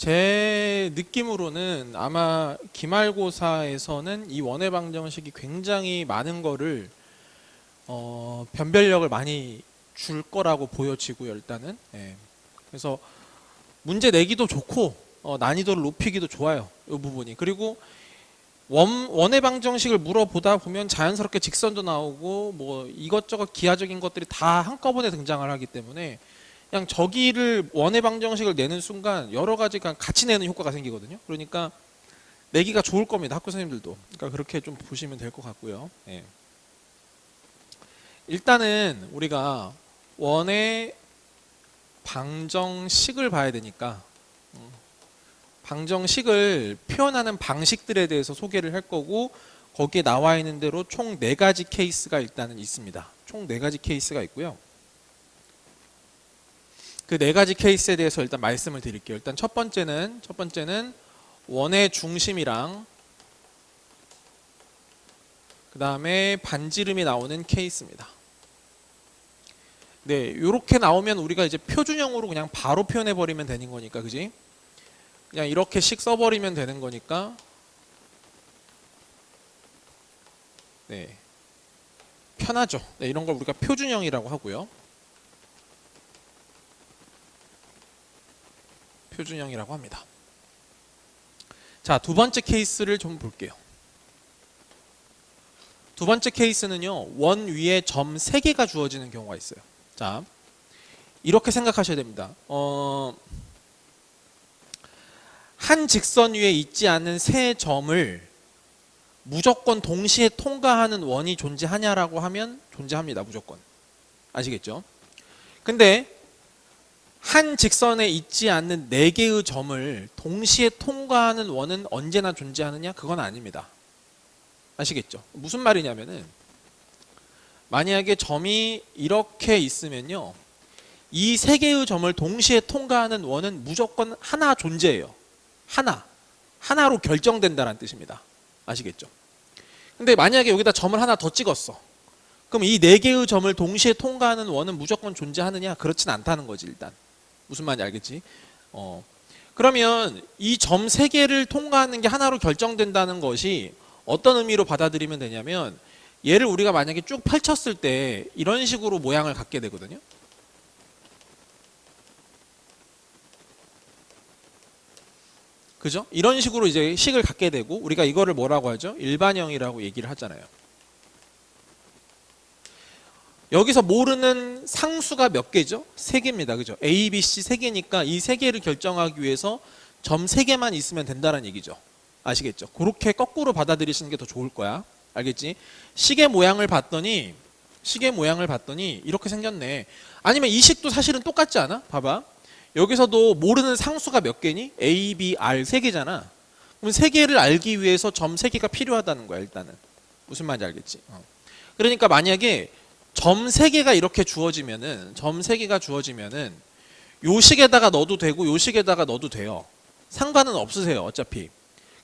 제 느낌으로는 아마 기말고사에서는 이 원의 방정식이 굉장히 많은 거를 변별력을 많이 줄 거라고 보여지고요. 일단은 그래서 문제 내기도 좋고 난이도를 높이기도 좋아요. 이 부분이. 그리고 원의 방정식을 물어보다 보면 자연스럽게 직선도 나오고 뭐 이것저것 기하적인 것들이 다 한꺼번에 등장을 하기 때문에 그냥 저기를 원의 방정식을 내는 순간 여러 가지 같이 내는 효과가 생기거든요. 그러니까 내기가 좋을 겁니다. 학교 선생님들도. 그러니까 그렇게 좀 보시면 될 것 같고요. 일단은 우리가 원의 방정식을 봐야 되니까 방정식을 표현하는 방식들에 대해서 소개를 할 거고, 거기에 나와 있는 대로 총 4가지 케이스가 일단은 있습니다. 총 4가지 케이스가 있고요. 그 4가지 케이스에 대해서 일단 말씀을 드릴게요. 일단 첫 번째는 원의 중심이랑 그 다음에 반지름이 나오는 케이스입니다. 네, 이렇게 나오면 우리가 이제 표준형으로 그냥 바로 표현해 버리면 되는 거니까, 그지? 그냥 이렇게씩 써버리면 되는 거니까, 네, 편하죠. 네, 이런 걸 우리가 표준형이라고 하고요. 표준형이라고 합니다. 자, 두 번째 케이스를 좀 볼게요. 두 번째 케이스는요, 원 위에 점 3개가 주어지는 경우가 있어요. 자, 이렇게 생각하셔야 됩니다. 한 직선 위에 있지 않은 세 점을 무조건 동시에 통과하는 원이 존재하냐라고 하면 존재합니다. 무조건. 아시겠죠? 근데 한 직선에 있지 않는 4개의 점을 동시에 통과하는 원은 언제나 존재하느냐? 그건 아닙니다. 아시겠죠? 무슨 말이냐면은, 만약에 점이 이렇게 있으면요, 이 3개의 점을 동시에 통과하는 원은 무조건 하나 존재해요. 하나로 결정된다는 뜻입니다. 아시겠죠? 근데 만약에 여기다 점을 하나 더 찍었어. 그럼 이 4개의 점을 동시에 통과하는 원은 무조건 존재하느냐? 그렇진 않다는 거지. 일단 무슨 말인지 알겠지? 그러면 이 점 3개를 통과하는 게 하나로 결정된다는 것이 어떤 의미로 받아들이면 되냐면, 얘를 우리가 만약에 쭉 펼쳤을 때 이런 식으로 모양을 갖게 되거든요. 그죠? 이런 식으로 이제 식을 갖게 되고, 우리가 이거를 뭐라고 하죠? 일반형이라고 얘기를 하잖아요. 여기서 모르는 상수가 몇 개죠? 3개입니다. 그죠? A, B, C 3개니까 이 3개를 결정하기 위해서 점 3개만 있으면 된다는 얘기죠. 아시겠죠? 그렇게 거꾸로 받아들이시는 게 더 좋을 거야. 알겠지? 시계 모양을 봤더니 이렇게 생겼네. 아니면 이 식도 사실은 똑같지 않아? 봐봐. 여기서도 모르는 상수가 몇 개니? A, B, R 3개잖아. 그럼 3개를 알기 위해서 점 3개가 필요하다는 거야. 일단은 무슨 말인지 알겠지? 그러니까 만약에 점 3개가 이렇게 주어지면은, 요 식에다가 넣어도 되고 요 식에다가 넣어도 돼요. 상관은 없으세요. 어차피.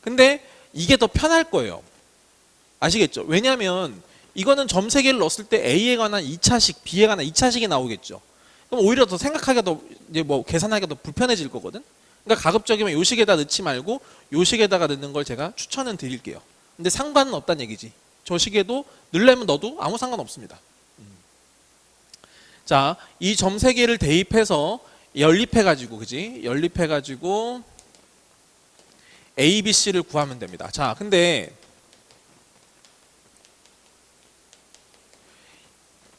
근데 이게 더 편할 거예요. 아시겠죠? 왜냐하면 이거는 점 3개를 넣었을 때 A에 관한 2차식, B에 관한 2차식이 나오겠죠. 그럼 오히려 더 생각하기가 더, 이제 뭐 계산하기가 더 불편해질 거거든. 그러니까 가급적이면 요 식에다 넣지 말고 요 식에다가 넣는 걸 제가 추천은 드릴게요. 근데 상관은 없다는 얘기지. 저 식에도 넣으려면 넣어도 아무 상관 없습니다. 자, 이 점 3개를 대입해서 연립해가지고, 그지? 연립해가지고 A, B, C를 구하면 됩니다. 자, 근데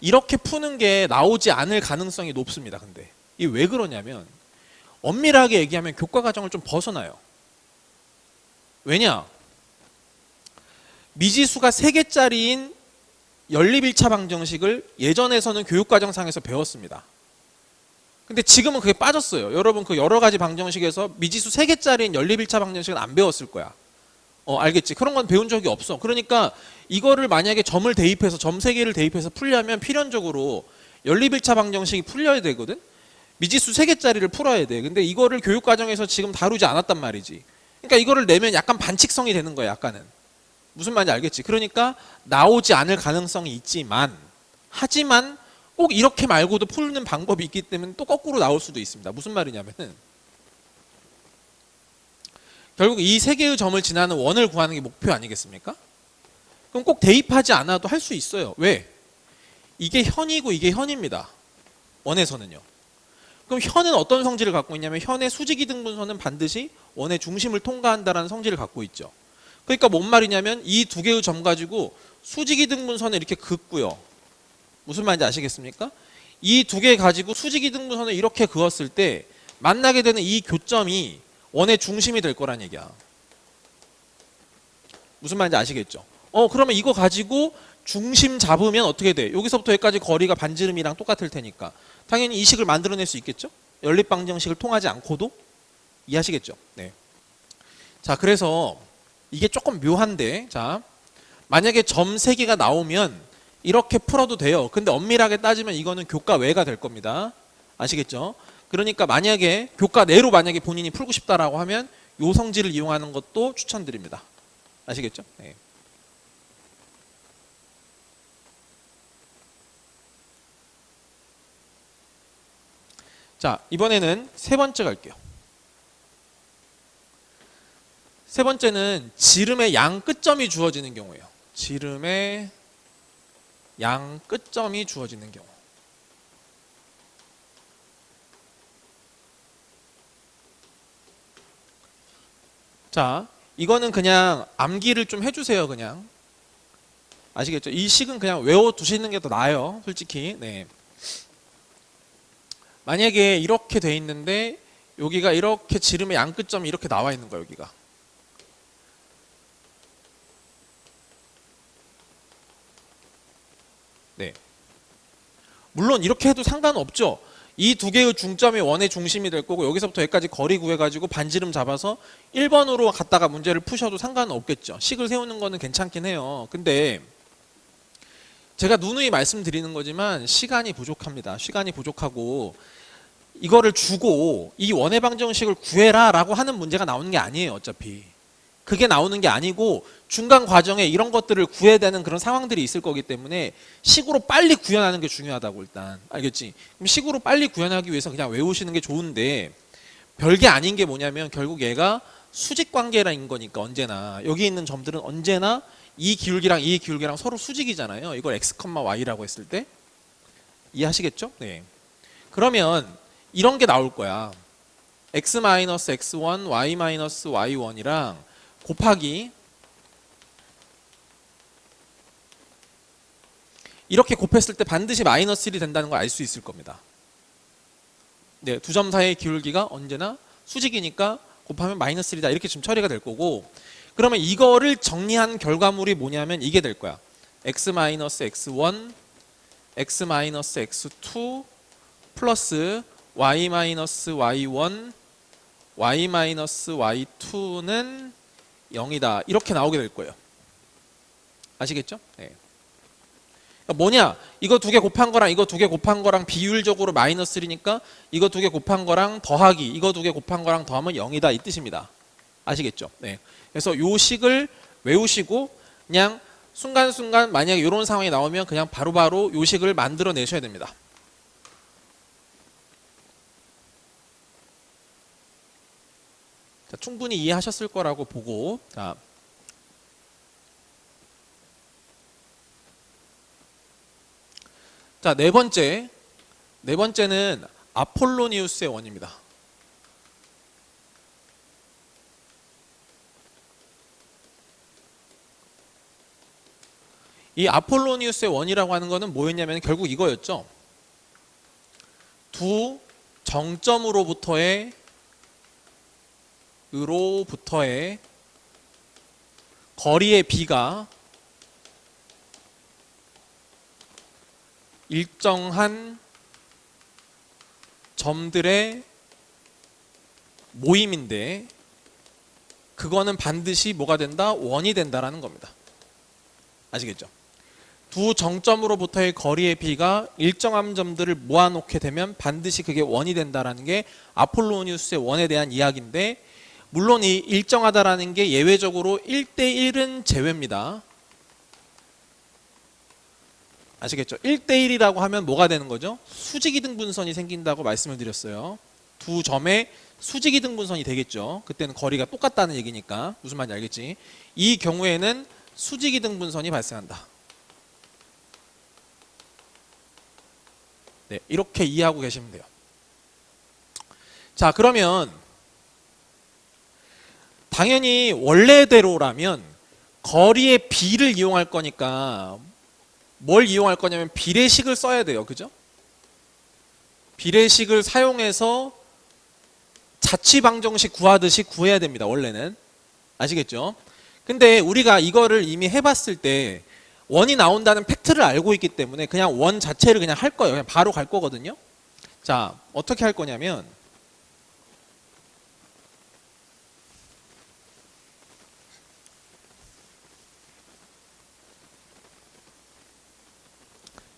이렇게 푸는 게 나오지 않을 가능성이 높습니다. 근데 이게 왜 그러냐면, 엄밀하게 얘기하면 교과 과정을 좀 벗어나요. 왜냐? 미지수가 3개짜리인 연립 1차 방정식을 예전에서는 교육과정상에서 배웠습니다. 근데 지금은 그게 빠졌어요. 여러분 그 여러 가지 방정식에서 미지수 3개짜리인 연립 1차 방정식은 안 배웠을 거야. 알겠지? 그런 건 배운 적이 없어. 그러니까 이거를 만약에 점을 대입해서, 점 3개를 대입해서 풀려면 필연적으로 연립 1차 방정식이 풀려야 되거든? 미지수 3개짜리를 풀어야 돼. 근데 이거를 교육과정에서 지금 다루지 않았단 말이지. 그러니까 이거를 내면 약간 반칙성이 되는 거야. 약간은. 무슨 말인지 알겠지? 그러니까 나오지 않을 가능성이 있지만, 하지만 꼭 이렇게 말고도 푸는 방법이 있기 때문에 또 거꾸로 나올 수도 있습니다. 무슨 말이냐면은, 결국 이 세 개의 점을 지나는 원을 구하는 게 목표 아니겠습니까? 그럼 꼭 대입하지 않아도 할 수 있어요. 왜? 이게 현이고 이게 현입니다. 원에서는요. 그럼 현은 어떤 성질을 갖고 있냐면 현의 수직이등분선은 반드시 원의 중심을 통과한다는 성질을 갖고 있죠. 그러니까 뭔 말이냐면 이 두 개의 점 가지고 수직이등분선을 이렇게 긋고요. 무슨 말인지 아시겠습니까? 이 두 개 가지고 수직이등분선을 이렇게 그었을 때 만나게 되는 이 교점이 원의 중심이 될 거란 얘기야. 무슨 말인지 아시겠죠? 그러면 이거 가지고 중심 잡으면 어떻게 돼? 여기서부터 여기까지 거리가 반지름이랑 똑같을 테니까 당연히 이 식을 만들어낼 수 있겠죠? 연립방정식을 통하지 않고도. 이해하시겠죠? 네. 자, 그래서 이게 조금 묘한데, 자, 만약에 점 3개가 나오면 이렇게 풀어도 돼요. 근데 엄밀하게 따지면 이거는 교과 외가 될 겁니다. 아시겠죠? 그러니까 만약에 교과 내로 만약에 본인이 풀고 싶다라고 하면 요 성질을 이용하는 것도 추천드립니다. 아시겠죠? 네. 자, 이번에는 세 번째 갈게요. 세 번째는 지름의 양 끝점이 주어지는 경우예요. 지름의 양 끝점이 주어지는 경우. 자, 이거는 그냥 암기를 좀 해주세요. 그냥 아시겠죠? 이 식은 그냥 외워두시는 게 더 나아요. 솔직히. 네. 만약에 이렇게 돼 있는데 여기가 이렇게 지름의 양 끝점이 이렇게 나와 있는 거예요. 여기가. 네. 물론 이렇게 해도 상관없죠. 이 두 개의 중점이 원의 중심이 될 거고 여기서부터 여기까지 거리 구해가지고 반지름 잡아서 1번으로 갔다가 문제를 푸셔도 상관은 없겠죠. 식을 세우는 거는 괜찮긴 해요. 근데 제가 누누이 말씀드리는 거지만 시간이 부족합니다. 시간이 부족하고 이거를 주고 이 원의 방정식을 구해라 라고 하는 문제가 나오는 게 아니에요. 어차피 그게 나오는 게 아니고 중간 과정에 이런 것들을 구해야 되는 그런 상황들이 있을 거기 때문에 식으로 빨리 구현하는 게 중요하다고. 일단 알겠지? 그럼 식으로 빨리 구현하기 위해서 그냥 외우시는 게 좋은데 별게 아닌 게 뭐냐면 결국 얘가 수직 관계라는 거니까 언제나 여기 있는 점들은 언제나 이 기울기랑 이 기울기랑 서로 수직이잖아요. 이걸 x, y라고 했을 때 이해하시겠죠? 네. 그러면 이런 게 나올 거야. x-x1, y-y1이랑 곱하기 이렇게 곱했을 때 반드시 마이너스 1이 된다는 걸 알 수 있을 겁니다. 네, 두 점 사이의 기울기가 언제나 수직이니까 곱하면 마이너스 1이다. 이렇게 지금 처리가 될 거고 그러면 이거를 정리한 결과물이 뭐냐면 이게 될 거야. x-x1, x-x2 플러스 y-y1, y-y2는 0이다. 이렇게 나오게 될 거예요. 아시겠죠? 네. 그러니까 뭐냐? 이거 두 개 곱한 거랑 이거 두 개 곱한 거랑 비율적으로 마이너스 1이니까 이거 두 개 곱한 거랑 더하기 이거 두 개 곱한 거랑 더하면 0이다. 이 뜻입니다. 아시겠죠? 네. 그래서 요 식을 외우시고 그냥 순간순간 만약에 이런 상황이 나오면 그냥 바로바로 요 식을 만들어 내셔야 됩니다. 자, 충분히 이해하셨을 거라고 보고 자, 네 번째는 아폴로니우스의 원입니다. 이 아폴로니우스의 원이라고 하는 거는 뭐였냐면 결국 이거였죠. 두 정점으로부터의 거리의 비가 일정한 점들의 모임인데 그거는 반드시 뭐가 된다? 원이 된다라는 겁니다. 아시겠죠? 두 정점으로부터의 거리의 비가 일정한 점들을 모아놓게 되면 반드시 그게 원이 된다라는 게 아폴로니우스의 원에 대한 이야기인데 물론 이 일정하다라는 게 예외적으로 1대1은 제외입니다. 아시겠죠? 1대1이라고 하면 뭐가 되는 거죠? 수직이등분선이 생긴다고 말씀을 드렸어요. 두 점의 수직이 등분선이 되겠죠. 그때는 거리가 똑같다는 얘기니까. 무슨 말인지 알겠지? 이 경우에는 수직이 등분선이 발생한다. 네, 이렇게 이해하고 계시면 돼요. 자, 그러면 당연히 원래대로라면 거리의 비를 이용할 거니까 뭘 이용할 거냐면 비례식을 써야 돼요. 그죠? 비례식을 사용해서 자취방정식 구하듯이 구해야 됩니다. 원래는. 아시겠죠? 근데 우리가 이거를 이미 해봤을 때 원이 나온다는 팩트를 알고 있기 때문에 그냥 원 자체를 그냥 할 거예요. 그냥 바로 갈 거거든요. 자, 어떻게 할 거냐면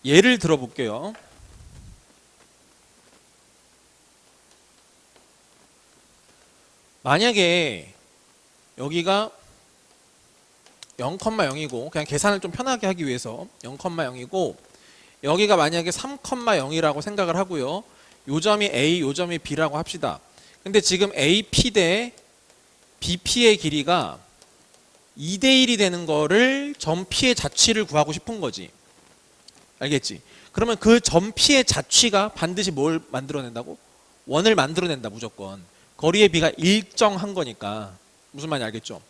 예를 들어 볼게요. 만약에 여기가 0,0이고 그냥 계산을 좀 편하게 하기 위해서 0,0이고 여기가 만약에 3,0이라고 생각을 하고요. 요 점이 A, 요 점이 B라고 합시다. 근데 지금 AP 대 BP의 길이가 2대1이 되는 거를 점 P의 자취를 구하고 싶은 거지. 알겠지? 그러면 그 점 P의 자취가 반드시 뭘 만들어낸다고? 원을 만들어낸다 무조건. 거리의 비가 일정한 거니까. 무슨 말인지 알겠죠?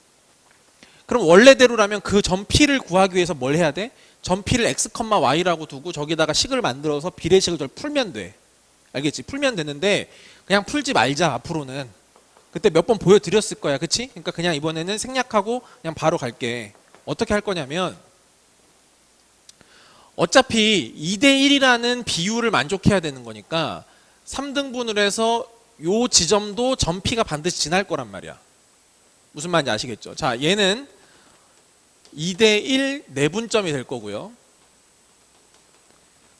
그럼 원래대로라면 그 점 P를 구하기 위해서 뭘 해야 돼? 점 P를 x, y라고 두고 저기다가 식을 만들어서 비례식을 저 풀면 돼. 알겠지? 풀면 되는데 그냥 풀지 말자 앞으로는. 그때 몇 번 보여드렸을 거야. 그치? 그러니까 그냥 이번에는 생략하고 그냥 바로 갈게. 어떻게 할 거냐면 어차피 2대1이라는 비율을 만족해야 되는 거니까 3등분을 해서 요 지점도 점 P가 반드시 지날 거란 말이야. 무슨 말인지 아시겠죠? 자, 얘는 2대1 내분점이 될 거고요.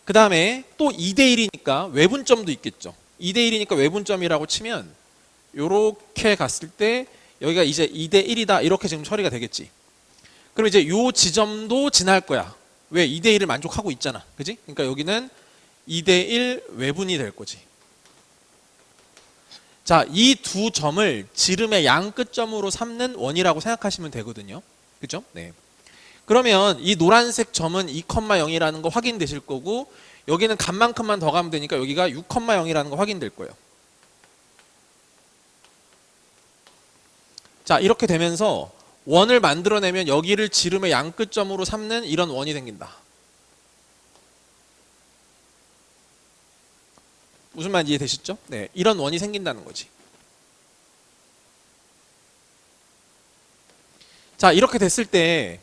그 다음에 또 2대1이니까 외분점도 있겠죠. 2대1이니까 외분점이라고 치면 요렇게 갔을 때 여기가 이제 2대1이다 이렇게 지금 처리가 되겠지. 그럼 이제 요 지점도 지날 거야. 왜? 2대1을 만족하고 있잖아. 그지? 그러니까 여기는 2대1 외분이 될 거지. 자, 이 두 점을 지름의 양 끝점으로 삼는 원이라고 생각하시면 되거든요. 그죠? 네. 그러면 이 노란색 점은 2,0이라는 거 확인되실 거고 여기는 값만큼만 더 가면 되니까 여기가 6,0이라는 거 확인될 거예요. 자, 이렇게 되면서 원을 만들어내면 여기를 지름의 양 끝점으로 삼는 이런 원이 생긴다. 무슨 말인지 이해되시죠? 네, 이런 원이 생긴다는 거지. 자, 이렇게 됐을 때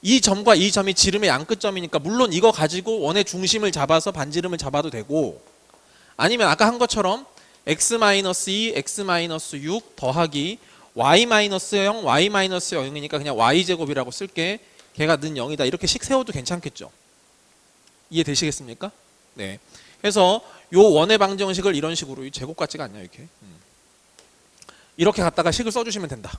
이 점과 이 점이 지름의 양 끝점이니까 물론 이거 가지고 원의 중심을 잡아서 반지름을 잡아도 되고 아니면 아까 한 것처럼 x-2, x-6 더하기 y-0, y-0이니까 그냥 y제곱이라고 쓸게. 걔가 는 0이다. 이렇게 식 세워도 괜찮겠죠? 이해되시겠습니까? 네. 그래서 요 원의 방정식을 이런 식으로 제곱 같지가 않냐 이렇게. 이렇게 갖다가 식을 써주시면 된다.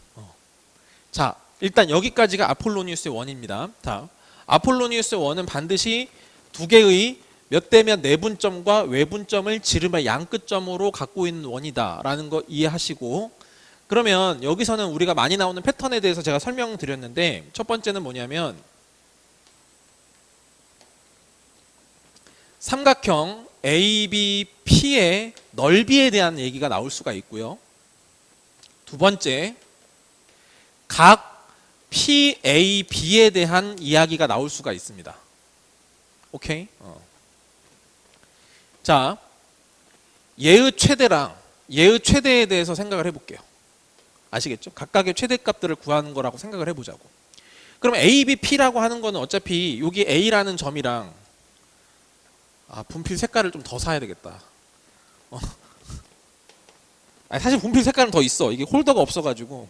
자, 일단 여기까지가 아폴로니우스의 원입니다. 자, 아폴로니우스의 원은 반드시 두 개의 몇 대 몇 내분점과 외분점을 지름의 양 끝점으로 갖고 있는 원이다라는 거 이해하시고 그러면 여기서는 우리가 많이 나오는 패턴에 대해서 제가 설명드렸는데 첫 번째는 뭐냐면 삼각형 ABP의 넓이에 대한 얘기가 나올 수가 있고요. 두 번째, 각 PAB에 대한 이야기가 나올 수가 있습니다. 오케이? 자, 얘의 최대랑 얘의 최대에 대해서 생각을 해볼게요. 아시겠죠? 각각의 최대값들을 구하는 거라고 생각을 해보자고. 그럼 ABP라고 하는 거는 어차피 여기 A라는 점이랑 분필 색깔을 좀 더 사야 되겠다. 사실 분필 색깔은 더 있어. 이게 홀더가 없어가지고.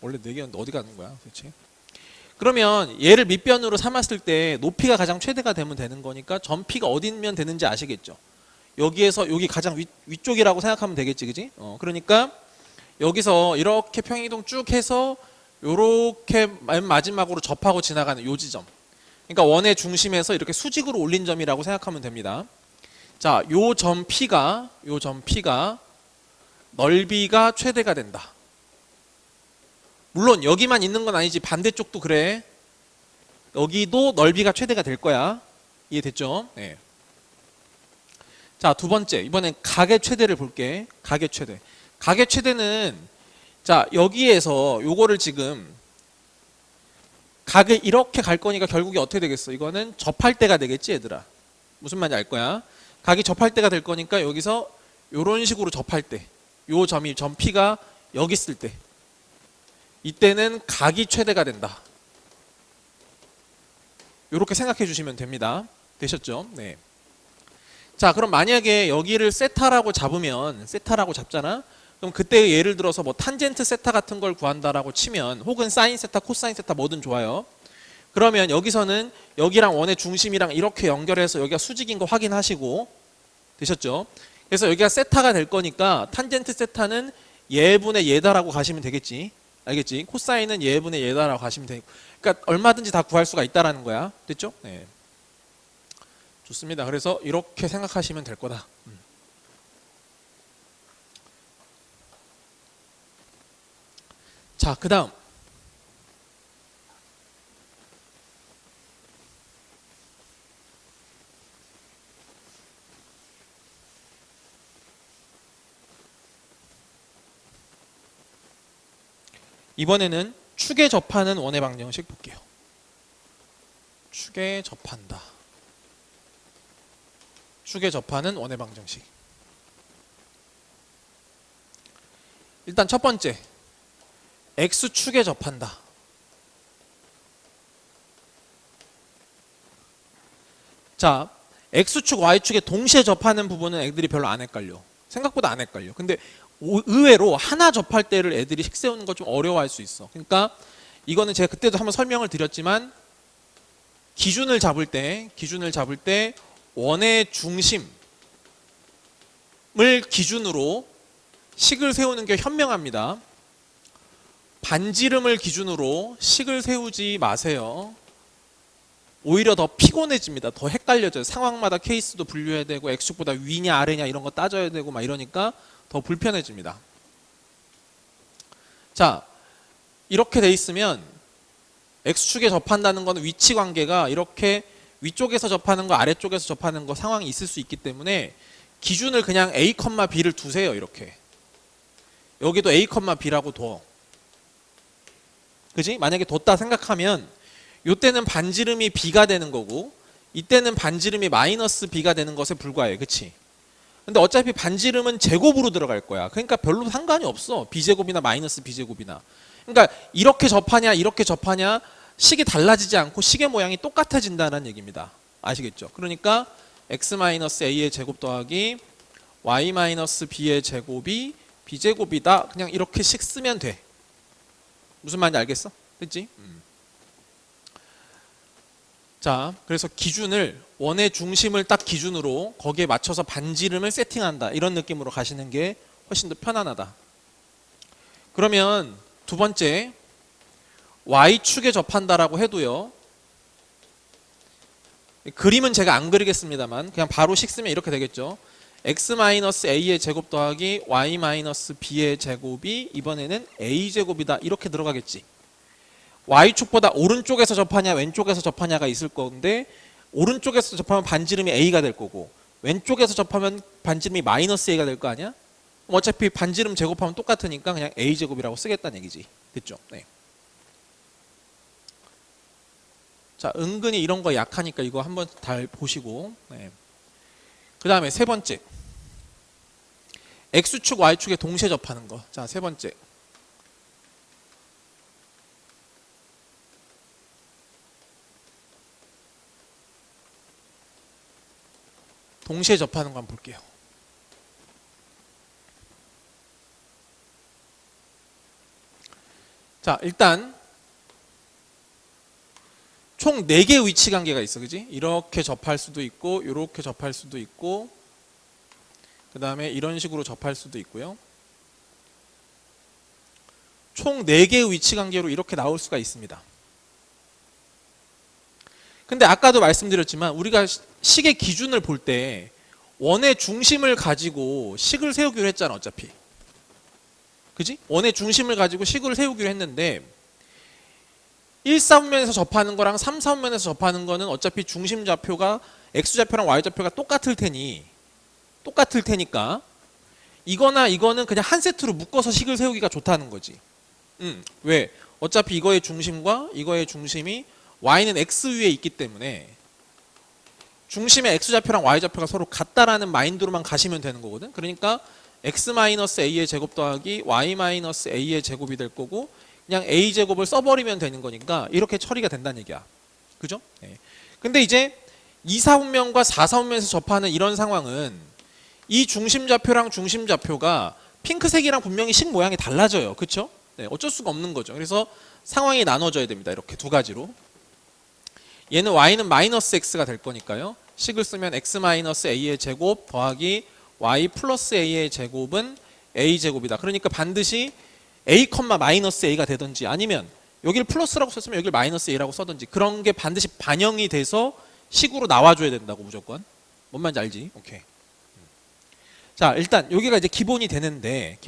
원래 4개였는데 어디 가는 거야 도대체? 그러면 얘를 밑변으로 삼았을 때 높이가 가장 최대가 되면 되는 거니까 점 P가 어디면 되는지 아시겠죠? 여기에서 여기 가장 위쪽이라고 생각하면 되겠지, 그지? 그러니까 여기서 이렇게 평행이동 쭉 해서 요렇게 맨 마지막으로 접하고 지나가는 요 지점. 그러니까 원의 중심에서 이렇게 수직으로 올린 점이라고 생각하면 됩니다. 자, 요 점 P가 넓이가 최대가 된다. 물론 여기만 있는 건 아니지, 반대쪽도 그래. 여기도 넓이가 최대가 될 거야. 이해됐죠? 네. 자, 두 번째, 이번엔 각의 최대를 볼게. 각의 최대. 각의 최대는, 자, 여기에서 요거를 지금 각을 이렇게 갈 거니까 결국에 어떻게 되겠어? 이거는 접할 때가 되겠지, 얘들아. 무슨 말인지 알 거야. 각이 접할 때가 될 거니까 여기서 요런 식으로 접할 때, 요 점이 점 P가 여기 있을 때, 이때는 각이 최대가 된다. 요렇게 생각해 주시면 됩니다. 되셨죠? 네. 자, 그럼 만약에 여기를 세타라고 잡으면, 세타라고 잡잖아? 그럼 그때 예를 들어서 뭐 탄젠트 세타 같은 걸 구한다라고 치면, 혹은 사인 세타, 코사인 세타 뭐든 좋아요. 그러면 여기서는 여기랑 원의 중심이랑 이렇게 연결해서 여기가 수직인 거 확인하시고, 되셨죠? 그래서 여기가 세타가 될 거니까 탄젠트 세타는 예분의 예다라고 가시면 되겠지. 알겠지? 코사인은 예분의 예다라고 가시면 되고, 그러니까 얼마든지 다 구할 수가 있다라는 거야. 됐죠? 네. 좋습니다. 그래서 이렇게 생각하시면 될 거다. 자, 그 다음 이번에는 축에 접하는 원의 방정식 볼게요. 축에 접한다. 축에 접하는 원의 방정식. 일단 첫 번째, X축에 접한다. 자, X축, Y축에 동시에 접하는 부분은 애들이 별로 안 헷갈려. 생각보다 안 헷갈려. 근데 의외로 하나 접할 때를 애들이 식 세우는 거 좀 어려워할 수 있어. 그러니까 이거는 제가 그때도 한번 설명을 드렸지만, 기준을 잡을 때 원의 중심을 기준으로 식을 세우는 게 현명합니다. 반지름을 기준으로 식을 세우지 마세요. 오히려 더 피곤해집니다. 더 헷갈려져요. 상황마다 케이스도 분류해야 되고, X축보다 위냐 아래냐 이런 거 따져야 되고 막 이러니까 더 불편해집니다. 자, 이렇게 돼 있으면 X축에 접한다는 건 위치 관계가 이렇게 위쪽에서 접하는 거 아래쪽에서 접하는 거 상황이 있을 수 있기 때문에 기준을 그냥 A, B를 두세요. 이렇게 여기도 A, B라고 둬. 그지? 만약에 뒀다 생각하면 이때는 반지름이 B가 되는 거고, 이때는 반지름이 마이너스 B가 되는 것에 불과해. 그치? 근데 어차피 반지름은 제곱으로 들어갈 거야. 그러니까 별로 상관이 없어. B제곱이나 마이너스 B제곱이나. 그러니까 이렇게 접하냐 이렇게 접하냐 식이 달라지지 않고 식의 모양이 똑같아진다는 얘기입니다. 아시겠죠? 그러니까 x-a의 제곱 더하기 y-b의 제곱이 b제곱이다. 그냥 이렇게 식 쓰면 돼. 무슨 말인지 알겠어? 됐지? 자, 그래서 기준을, 원의 중심을 딱 기준으로 거기에 맞춰서 반지름을 세팅한다. 이런 느낌으로 가시는 게 훨씬 더 편안하다. 그러면 두 번째, Y축에 접한다라고 해도요, 그림은 제가 안 그리겠습니다만 그냥 바로 식 쓰면 이렇게 되겠죠. x-a의 제곱 더하기 y-b의 제곱이 이번에는 a제곱이다. 이렇게 들어가겠지. Y축보다 오른쪽에서 접하냐 왼쪽에서 접하냐가 있을 건데, 오른쪽에서 접하면 반지름이 a가 될 거고, 왼쪽에서 접하면 반지름이 마이너스 a가 될 거 아니야? 어차피 반지름 제곱하면 똑같으니까 그냥 a제곱이라고 쓰겠다는 얘기지. 됐죠? 네. 자, 은근히 이런 거 약하니까 이거 한번 잘 보시고. 네. 그 다음에 세 번째, X축, Y축에 동시에 접하는 거. 자, 세 번째, 동시에 접하는 거 한번 볼게요. 자, 일단 총 4개의 위치 관계가 있어. 그지? 이렇게 접할 수도 있고, 이렇게 접할 수도 있고, 그 다음에 이런 식으로 접할 수도 있고요. 총 4개의 위치 관계로 이렇게 나올 수가 있습니다. 근데 아까도 말씀드렸지만 우리가 식의 기준을 볼 때 원의 중심을 가지고 식을 세우기로 했잖아 어차피. 그지? 원의 중심을 가지고 식을 세우기로 했는데 1사분면에서 접하는 거랑 3사분면에서 접하는 거는 어차피 중심 좌표가 x좌표랑 y좌표가 똑같을 테니까 이거나 이거는 그냥 한 세트로 묶어서 식을 세우기가 좋다는 거지. 왜? 어차피 이거의 중심과 이거의 중심이 y는 x 위에 있기 때문에 중심의 x좌표랑 y좌표가 서로 같다라는 마인드로만 가시면 되는 거거든. 그러니까 x-a의 제곱 더하기 y-a의 제곱이 될 거고 그냥 a제곱을 써버리면 되는 거니까 이렇게 처리가 된다는 얘기야. 그죠? 네. 근데 이제 2사분면과 4사분면에서 접하는 이런 상황은 이 중심좌표랑 중심좌표가 핑크색이랑 분명히 식 모양이 달라져요. 그쵸? 네, 어쩔 수가 없는 거죠. 그래서 상황이 나눠져야 됩니다. 이렇게 두 가지로. 얘는 y는 마이너스 x가 될 거니까요. 식을 쓰면 x-a의 제곱 더하기 y 플러스 a의 제곱은 a제곱이다. 그러니까 반드시 a, 마이너스 a가 되든지 아니면 여기를 플러스라고 썼으면 여기를 마이너스 a라고 써든지 그런 게 반드시 반영이 돼서 식으로 나와줘야 된다고 무조건. 뭔 말인지 알지? 오케이. 자, 일단 여기가 이제 기본이 되는데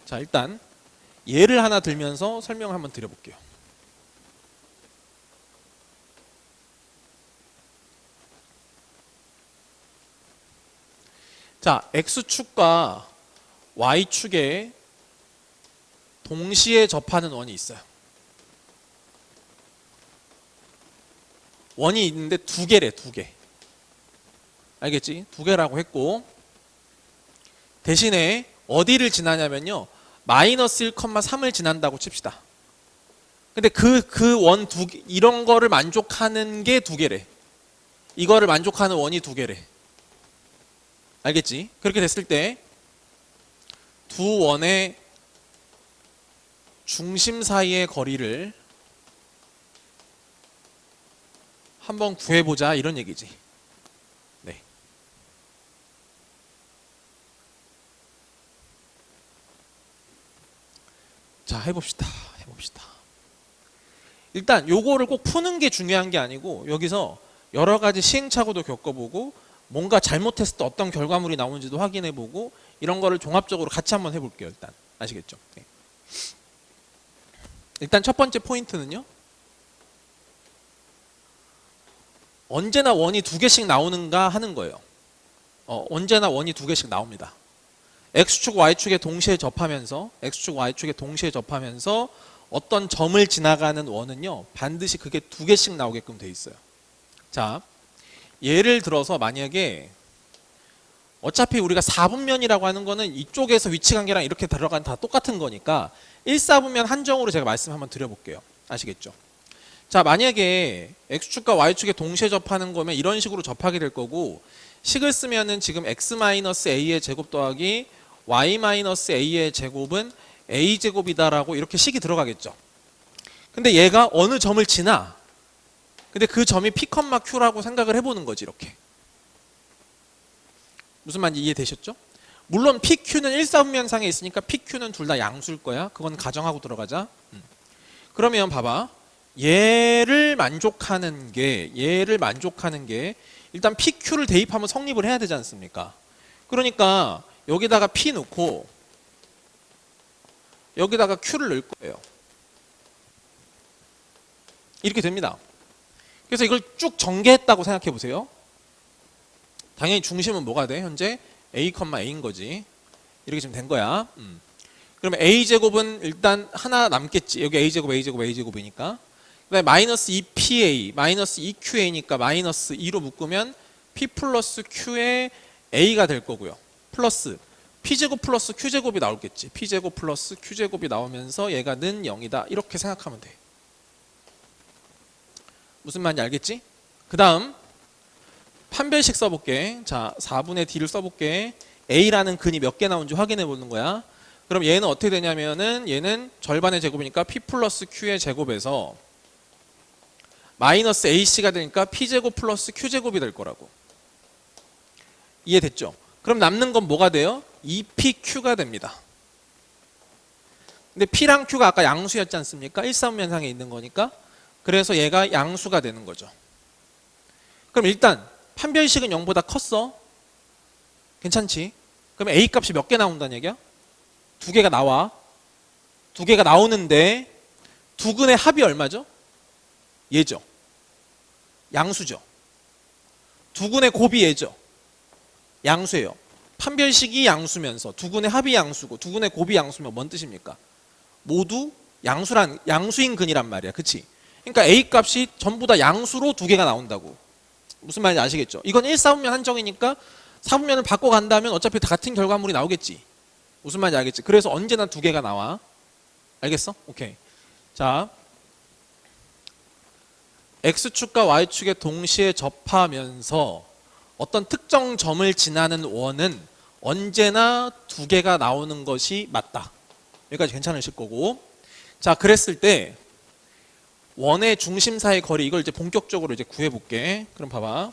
자, 일단 예를 하나 들면서 설명을 한번 드려볼게요. 자, x축과 y축에 동시에 접하는 원이 있어요. 원이 있는데 두 개래, 두 개. 알겠지? 두 개라고 했고 대신에 어디를 지나냐면요. 마이너스 1,3을 지난다고 칩시다. 근데 그 원 두 개, 이런 거를 만족하는 게 두 개래. 이거를 만족하는 원이 두 개래. 알겠지? 그렇게 됐을 때 두 원의 중심 사이의 거리를 한번 구해보자 이런 얘기지. 네. 자, 해봅시다. 일단 요거를 꼭 푸는 게 중요한 게 아니고 여기서 여러 가지 시행착오도 겪어보고 뭔가 잘못했을 때 어떤 결과물이 나오는지도 확인해보고 이런 거를 종합적으로 같이 한번 해볼게요. 일단 아시겠죠? 네. 일단 첫 번째 포인트는요. 언제나 원이 두 개씩 나오는가 하는 거예요. 언제나 원이 두 개씩 나옵니다. x축, y축에 동시에 접하면서 어떤 점을 지나가는 원은요. 반드시 그게 두 개씩 나오게끔 돼 있어요. 자, 예를 들어서 만약에 어차피 우리가 4분면이라고 하는 거는 이쪽에서 위치관계랑 이렇게 들어가는 다 똑같은 거니까 1사분면 한정으로 제가 말씀 한번 드려볼게요. 아시겠죠? 자, 만약에 x축과 y축에 동시에 접하는 거면 이런 식으로 접하게 될 거고 식을 쓰면은 지금 x-a의 제곱 더하기 y-a의 제곱은 a제곱이다라고 이렇게 식이 들어가겠죠. 근데 얘가 어느 점을 지나 근데 그 점이 P, Q라고 생각을 해보는 거지 이렇게. 무슨 말인지 이해되셨죠? 물론 PQ는 1사분면상에 있으니까 PQ는 둘 다 양수일 거야. 그건 가정하고 들어가자. 그러면 봐봐. 얘를 만족하는 게 일단 PQ를 대입하면 성립을 해야 되지 않습니까? 그러니까 여기다가 P 넣고 여기다가 Q를 넣을 거예요. 이렇게 됩니다. 그래서 이걸 쭉 전개했다고 생각해 보세요. 당연히 중심은 뭐가 돼? 현재 a, a인 거지. 이렇게 지금 된 거야. 그러면 a제곱은 일단 하나 남겠지. 여기 a제곱이니까. 그다음에 마이너스 2pa, 마이너스 2qa니까 마이너스 2로 묶으면 p 플러스 q의 a가 될 거고요. 플러스 p제곱 플러스 q제곱이 나올겠지. p제곱 플러스 q제곱이 나오면서 얘가 는 0이다. 이렇게 생각하면 돼. 무슨 말인지 알겠지? 그 다음 판별식 써볼게. 자, 4분의 d를 써볼게. a라는 근이 몇 개 나오는지 확인해 보는 거야. 그럼 얘는 어떻게 되냐면은 얘는 절반의 제곱이니까 p 플러스 q의 제곱에서 마이너스 ac가 되니까 p제곱 플러스 q제곱이 될 거라고. 이해됐죠? 그럼 남는 건 뭐가 돼요? 2pq가 됩니다. 근데 p랑 q가 아까 양수였지 않습니까? 1,4분면상에 있는 거니까. 그래서 얘가 양수가 되는 거죠. 그럼 일단 판별식은 0보다 컸어. 괜찮지? 그럼 a 값이 몇 개 나온다는 얘기야? 2개가 나와. 2개가 나오는데 두근의 합이 얼마죠? 얘죠. 양수죠. 두근의 곱이 얘죠. 양수예요. 판별식이 양수면서 두근의 합이 양수고 두근의 곱이 양수면 뭔 뜻입니까? 모두 양수인 근이란 말이야. 그치? 그러니까 a 값이 전부 다 양수로 2개가 나온다고. 무슨 말인지 아시겠죠? 이건 1,4분면 한정이니까 4분면을 바꿔간다면 어차피 같은 결과물이 나오겠지. 무슨 말인지 알겠지? 그래서 언제나 2개가 나와. 알겠어? 오케이. 자, X축과 Y축에 동시에 접하면서 어떤 특정 점을 지나는 원은 언제나 2개가 나오는 것이 맞다. 여기까지 괜찮으실 거고. 자, 그랬을 때 원의 중심 사이의 거리, 이걸 이제 본격적으로 이제 구해 볼게. 그럼 봐봐.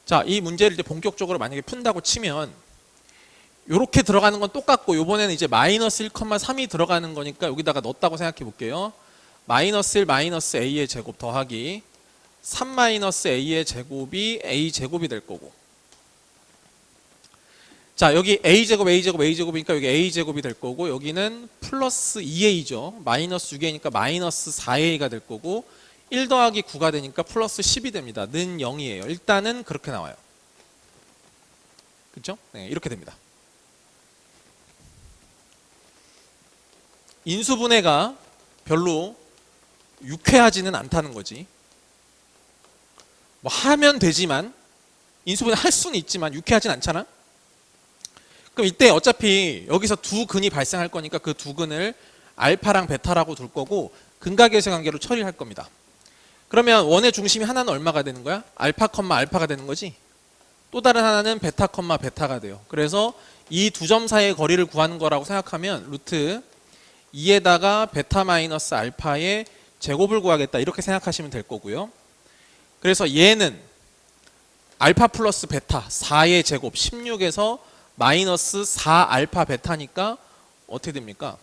자, 이 문제를 이제 본격적으로 만약에 푼다고 치면 요렇게 들어가는 건 똑같고 요번에는 이제 마이너스 1,3이 들어가는 거니까 여기다가 넣었다고 생각해 볼게요. 마이너스 1 마이너스 a의 제곱 더하기 3 마이너스 a의 제곱이 a 제곱이 될 거고. 자, 여기 a제곱 a제곱 a제곱이니까 여기 a제곱이 될 거고 여기는 플러스 2a죠. 마이너스 6a니까 마이너스 4a가 될 거고 1 더하기 9가 되니까 플러스 10이 됩니다. 는 0이에요. 일단은 그렇게 나와요. 그렇죠? 네, 이렇게 됩니다. 인수분해가 별로 유쾌하지는 않다는 거지. 뭐 하면 되지만 인수분해 할 수는 있지만 유쾌하진 않잖아. 그럼 이때 어차피 여기서 두 근이 발생할 거니까 그 두 근을 알파랑 베타라고 둘 거고 근각계수 관계로 처리할 겁니다. 그러면 원의 중심이 하나는 얼마가 되는 거야? 알파, 알파가 되는 거지. 또 다른 하나는 베타, 베타가 돼요. 그래서 이 두 점 사이의 거리를 구하는 거라고 생각하면 루트 2에다가 베타 마이너스 알파의 제곱을 구하겠다 이렇게 생각하시면 될 거고요. 그래서 얘는 알파 플러스 베타 4의 제곱 16에서 마이너스 4 알파 베타니까 어떻게 됩니까?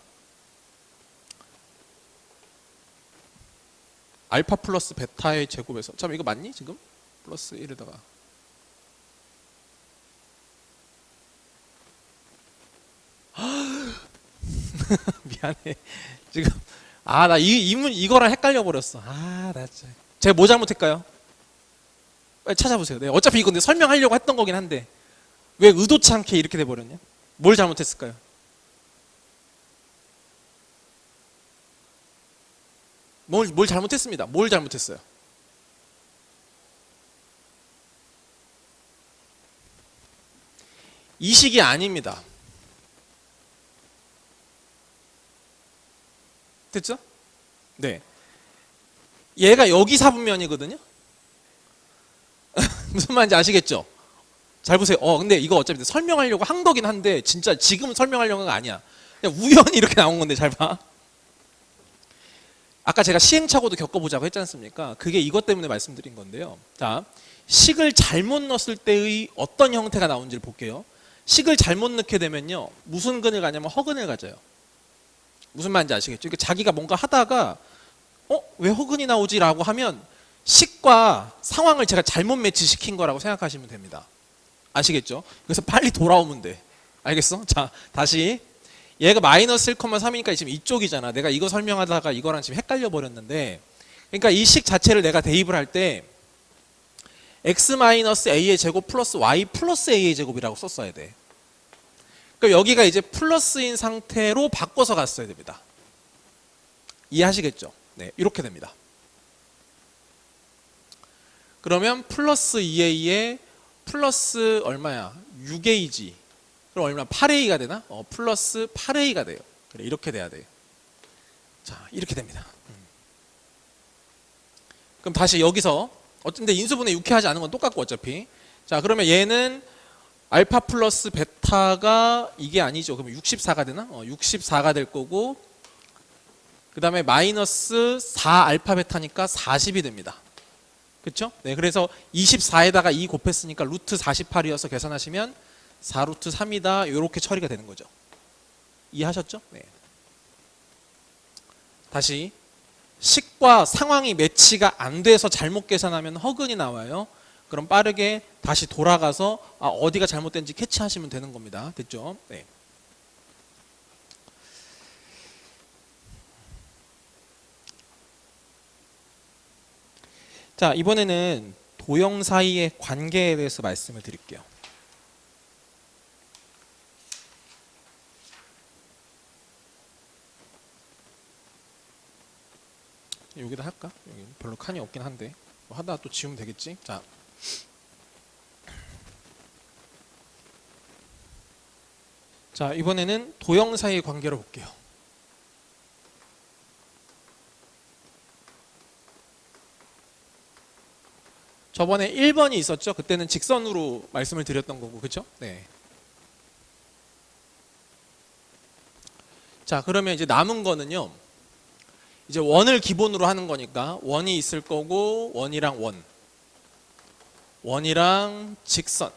알파 플러스 베타의 제곱에서 잠깐 이거 맞니 지금? 플러스 1에다가 미안해 지금 나 이거랑 헷갈려 버렸어. 나 진짜 제가 뭐 잘못했까요? 빨리 찾아보세요. 네, 어차피 이거 근데 설명하려고 했던 거긴 한데 왜 의도치 않게 이렇게 돼 버렸냐? 뭘 잘못했을까요? 뭘 잘못했습니다. 뭘 잘못했어요? 이 식이 아닙니다. 됐죠? 네. 얘가 여기 4분면이거든요. 무슨 말인지 아시겠죠? 잘 보세요. 근데 이거 어차피 설명하려고 한 거긴 한데 진짜 지금 설명하려는 거 아니야. 그냥 우연히 이렇게 나온 건데 잘 봐. 아까 제가 시행착오도 겪어보자고 했지 않습니까? 그게 이것 때문에 말씀드린 건데요. 자, 식을 잘못 넣었을 때의 어떤 형태가 나오는지를 볼게요. 식을 잘못 넣게 되면요. 무슨 근을 가냐면 허근을 가져요. 무슨 말인지 아시겠죠? 그러니까 자기가 뭔가 하다가 왜 허근이 나오지? 라고 하면 식과 상황을 제가 잘못 매치시킨 거라고 생각하시면 됩니다. 아시겠죠? 그래서 빨리 돌아오면 돼. 알겠어? 자, 다시 얘가 마이너스 1,3이니까 지금 이쪽이잖아. 내가 이거 설명하다가 이거랑 지금 헷갈려 버렸는데 그러니까 이 식 자체를 내가 대입을 할 때 x 마이너스 a의 제곱 플러스 y 플러스 a의 제곱이라고 썼어야 돼. 그럼 여기가 이제 플러스인 상태로 바꿔서 갔어야 됩니다. 이해하시겠죠? 네, 이렇게 됩니다. 그러면 플러스 2a에 플러스 얼마야? 6a지. 그럼 얼마? 8a가 되나? 플러스 8a가 돼요. 그래, 이렇게 돼야 돼요. 자, 이렇게 됩니다. 그럼 다시 여기서 어쩐데 인수분해 유쾌하지 않은 건 똑같고 어차피. 자, 그러면 얘는 알파 플러스 베타가 이게 아니죠. 그럼 64가 되나? 64가 될 거고, 그 다음에 마이너스 4 알파 베타니까 40이 됩니다. 그렇죠? 네, 그래서 24에다가 2 곱했으니까 루트 48이어서 계산하시면 4 루트 3이다. 이렇게 처리가 되는 거죠. 이해하셨죠? 네. 다시 식과 상황이 매치가 안 돼서 잘못 계산하면 허근이 나와요. 그럼 빠르게 다시 돌아가서 어디가 잘못된지 캐치하시면 되는 겁니다. 됐죠? 네. 자, 이번에는 도형 사이의 관계에 대해서 말씀을 드릴게요. 여기다 할까? 여기 별로 칸이 없긴 한데 뭐 하다가 또 지우면 되겠지. 자, 이번에는 도형 사이의 관계로 볼게요. 저번에 1번이 있었죠. 그때는 직선으로 말씀을 드렸던 거고, 그렇죠? 네. 자, 그러면 이제 남은 거는요. 이제 원을 기본으로 하는 거니까 원이 있을 거고, 원이랑 원, 원이랑 직선,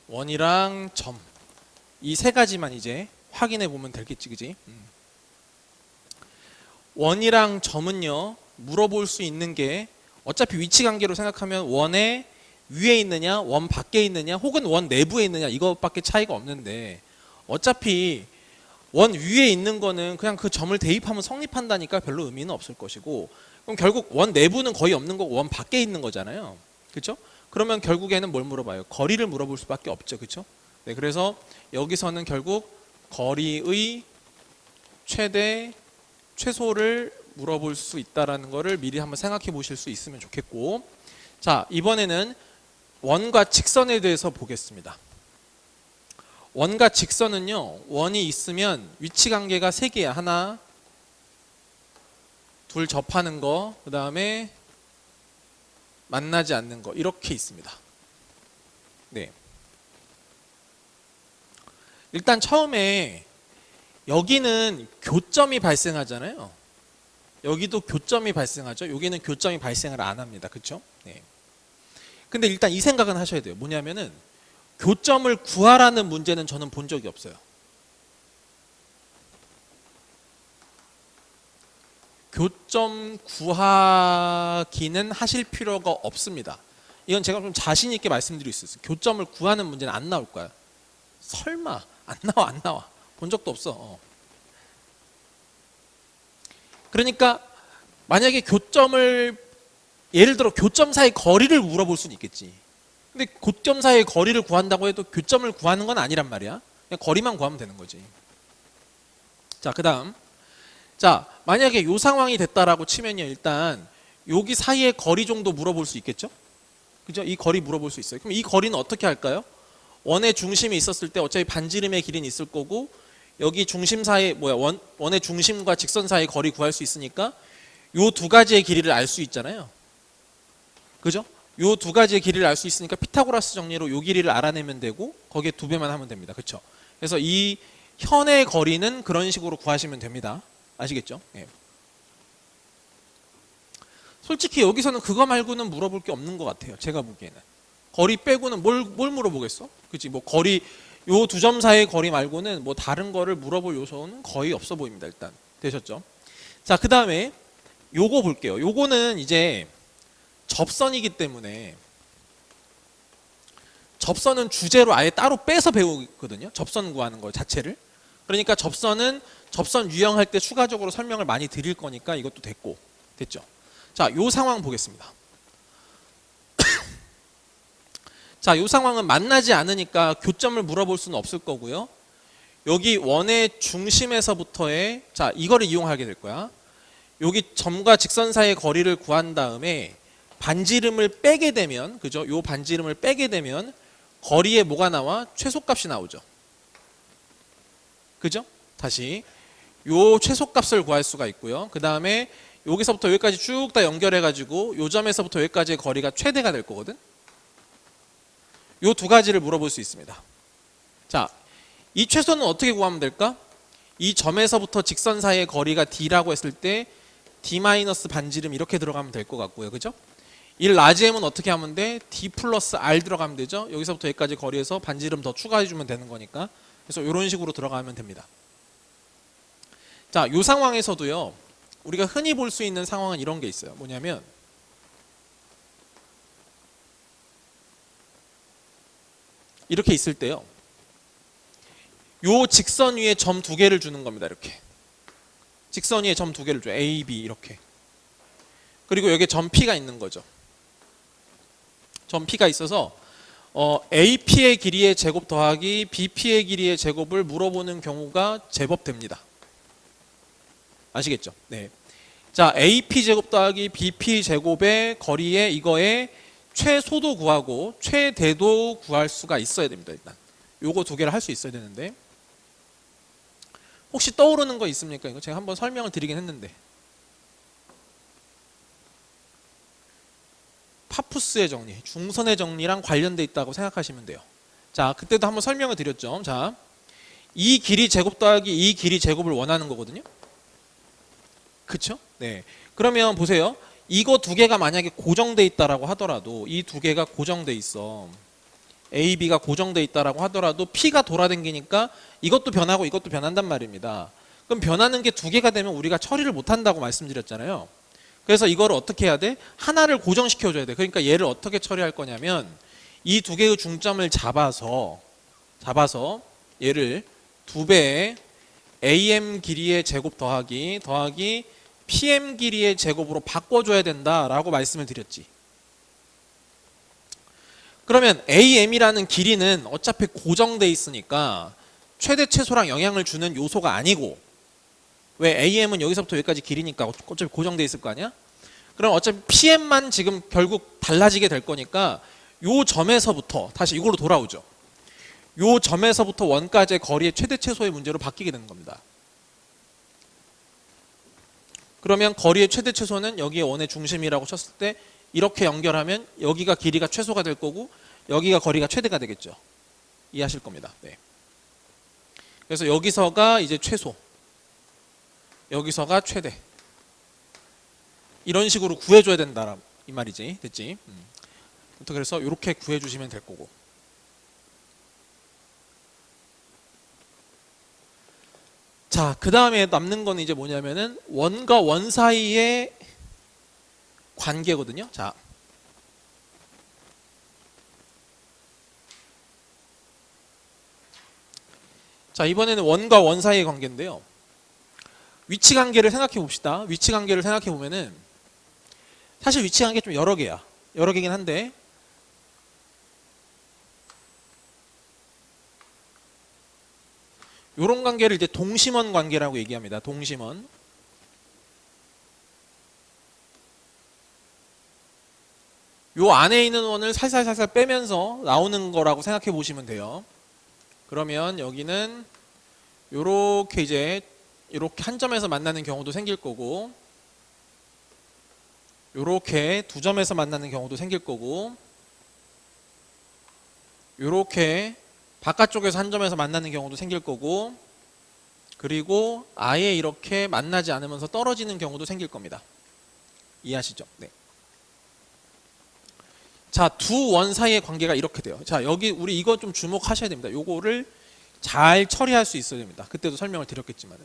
원이랑 점, 이 세 가지만 이제 확인해 보면 되겠지, 그지? 원이랑 점은요, 물어볼 수 있는 게 어차피 위치 관계로 생각하면 원의 위에 있느냐, 원 밖에 있느냐, 혹은 원 내부에 있느냐, 이것밖에 차이가 없는데, 어차피 원 위에 있는 거는 그냥 그 점을 대입하면 성립한다니까 별로 의미는 없을 것이고, 그럼 결국 원 내부는 거의 없는 거고 원 밖에 있는 거잖아요. 그렇죠? 그러면 결국에는 뭘 물어봐요? 거리를 물어볼 수밖에 없죠. 그렇죠? 네, 그래서 여기서는 결국 거리의 최대, 최소를 물어볼 수 있다라는 거를 미리 한번 생각해 보실 수 있으면 좋겠고, 자, 이번에는 원과 직선에 대해서 보겠습니다. 원과 직선은요, 원이 있으면 위치 관계가 3개야. 하나, 둘 접하는 거, 그 다음에 만나지 않는 거, 이렇게 있습니다. 네. 일단 처음에 여기는 교점이 발생하잖아요. 여기도 교점이 발생하죠. 여기는 교점이 발생을 안 합니다. 그렇죠? 네. 근데 일단 이 생각은 하셔야 돼요. 뭐냐면은 교점을 구하라는 문제는 저는 본 적이 없어요. 교점 구하기는 하실 필요가 없습니다. 이건 제가 좀 자신 있게 말씀드릴 수 있어요. 교점을 구하는 문제는 안 나올 거야. 설마 안 나와. 본 적도 없어. 그러니까 만약에 교점을, 예를 들어 교점 사이 거리를 물어볼 수는 있겠지. 근데 교점 사이의 거리를 구한다고 해도 교점을 구하는 건 아니란 말이야. 그냥 거리만 구하면 되는 거지. 자, 그 다음, 자, 만약에 요 상황이 됐다라고 치면요, 일단 여기 사이의 거리 정도 물어볼 수 있겠죠? 그죠? 이 거리 물어볼 수 있어요. 그럼 이 거리는 어떻게 할까요? 원의 중심이 있었을 때 어차피 반지름의 길이는 있을 거고, 여기 중심 사이, 원의 중심과 직선 사이 거리 구할 수 있으니까 요 두 가지의 길이를 알 수 있잖아요. 그죠? 요 두 가지의 길이를 알 수 있으니까 피타고라스 정리로 요 길이를 알아내면 되고, 거기에 2배만 하면 됩니다. 그렇죠? 그래서 이 현의 거리는 그런 식으로 구하시면 됩니다. 아시겠죠? 예. 솔직히 여기서는 그거 말고는 물어볼 게 없는 것 같아요. 제가 보기에는. 거리 빼고는 뭘 물어보겠어? 그치? 뭐 거리, 요 두 점 사이의 거리 말고는 뭐 다른 거를 물어볼 요소는 거의 없어 보입니다. 일단. 되셨죠? 자, 그 다음에 요거 볼게요. 요거는 이제 접선이기 때문에, 접선은 주제로 아예 따로 빼서 배우거든요. 접선 구하는 거 자체를. 그러니까 접선은 접선 유형할 때 추가적으로 설명을 많이 드릴 거니까 이것도 됐고. 됐죠? 자, 요 상황 보겠습니다. 자, 요 상황은 만나지 않으니까 교점을 물어볼 수는 없을 거고요. 여기 원의 중심에서부터의, 자, 이거를 이용하게 될 거야. 여기 점과 직선 사이의 거리를 구한 다음에 반지름을 빼게 되면, 그죠? 요 반지름을 빼게 되면 거리에 뭐가 나와? 최소값이 나오죠. 그죠? 다시 요 최소값을 구할 수가 있고요. 그 다음에 여기서부터 여기까지 쭉 다 연결해 가지고 요 점에서부터 여기까지의 거리가 최대가 될 거거든. 요 두 가지를 물어볼 수 있습니다. 자, 이 최소는 어떻게 구하면 될까? 이 점에서부터 직선 사이의 거리가 d라고 했을 때 d 마이너스 반지름 이렇게 들어가면 될 것 같고요. 그죠? 이 라지 m은 어떻게 하면 돼? d 플러스 r 들어가면 되죠? 여기서부터 여기까지 거리에서 반지름 더 추가해주면 되는 거니까. 그래서 이런 식으로 들어가면 됩니다. 자, 이 상황에서도요, 우리가 흔히 볼 수 있는 상황은 이런 게 있어요. 뭐냐면, 이렇게 있을 때요, 요 직선 위에 점 두 개를 주는 겁니다. 이렇게. 직선 위에 점 두 개를 줘요. A, B 이렇게. 그리고 여기에 점 P가 있는 거죠. 점 P가 있어서 AP의 길이의 제곱 더하기 BP의 길이의 제곱을 물어보는 경우가 제법 됩니다. 아시겠죠? 네. 자, AP 제곱 더하기 BP 제곱의 거리에 이거의 최소도 구하고 최대도 구할 수가 있어야 됩니다. 일단 요거 두 개를 할 수 있어야 되는데, 혹시 떠오르는 거 있습니까? 이거 제가 한번 설명을 드리긴 했는데, 파푸스의 정리, 중선의 정리랑 관련돼 있다고 생각하시면 돼요. 자, 그때도 한번 설명을 드렸죠. 자, 이 길이 제곱 더하기 이 길이 제곱을 원하는 거거든요. 그쵸? 네. 그러면 보세요. 이거 두 개가 만약에 고정돼 있다라고 하더라도, 이 두 개가 고정돼 있어. A, B가 고정돼 있다라고 하더라도 P가 돌아다니니까 이것도 변하고 이것도 변한단 말입니다. 그럼 변하는 게 두 개가 되면 우리가 처리를 못 한다고 말씀드렸잖아요. 그래서 이거를 어떻게 해야 돼? 하나를 고정시켜 줘야 돼. 그러니까 얘를 어떻게 처리할 거냐면, 이 두 개의 중점을 잡아서 얘를 두 배의 AM 길이의 제곱 더하기 PM 길이의 제곱으로 바꿔줘야 된다라고 말씀을 드렸지. 그러면 AM이라는 길이는 어차피 고정돼 있으니까 최대 최소랑 영향을 주는 요소가 아니고, 왜 AM은 여기서부터 여기까지 길이니까 어차피 고정돼 있을 거 아니야? 그럼 어차피 PM만 지금 결국 달라지게 될 거니까 요 점에서부터 다시 이걸로 돌아오죠. 요 점에서부터 원까지의 거리의 최대 최소의 문제로 바뀌게 되는 겁니다. 그러면 거리의 최대 최소는 여기에 원의 중심이라고 쳤을 때 이렇게 연결하면 여기가 길이가 최소가 될 거고 여기가 거리가 최대가 되겠죠. 이해하실 겁니다. 네. 그래서 여기서가 이제 최소, 여기서가 최대, 이런 식으로 구해줘야 된다 이 말이지. 됐지? 그래서 이렇게 구해주시면 될 거고. 자, 그 다음에 남는 건 이제 뭐냐면은 원과 원 사이의 관계거든요. 자, 이번에는 원과 원 사이의 관계인데요. 위치 관계를 생각해 봅시다. 위치 관계를 생각해 보면은 사실 위치 관계 좀 여러 개야. 여러 개긴 한데, 이런 관계를 이제 동심원 관계라고 얘기합니다. 동심원. 요 안에 있는 원을 살살살살 빼면서 나오는 거라고 생각해 보시면 돼요. 그러면 여기는 요렇게 이제 이렇게 한 점에서 만나는 경우도 생길 거고, 요렇게 두 점에서 만나는 경우도 생길 거고, 요렇게 바깥쪽에서 한 점에서 만나는 경우도 생길 거고, 그리고 아예 이렇게 만나지 않으면서 떨어지는 경우도 생길 겁니다. 이해하시죠? 네. 자, 두 원 사이의 관계가 이렇게 돼요. 자, 여기 우리 이거 좀 주목하셔야 됩니다. 요거를 잘 처리할 수 있어야 됩니다. 그때도 설명을 드렸겠지만.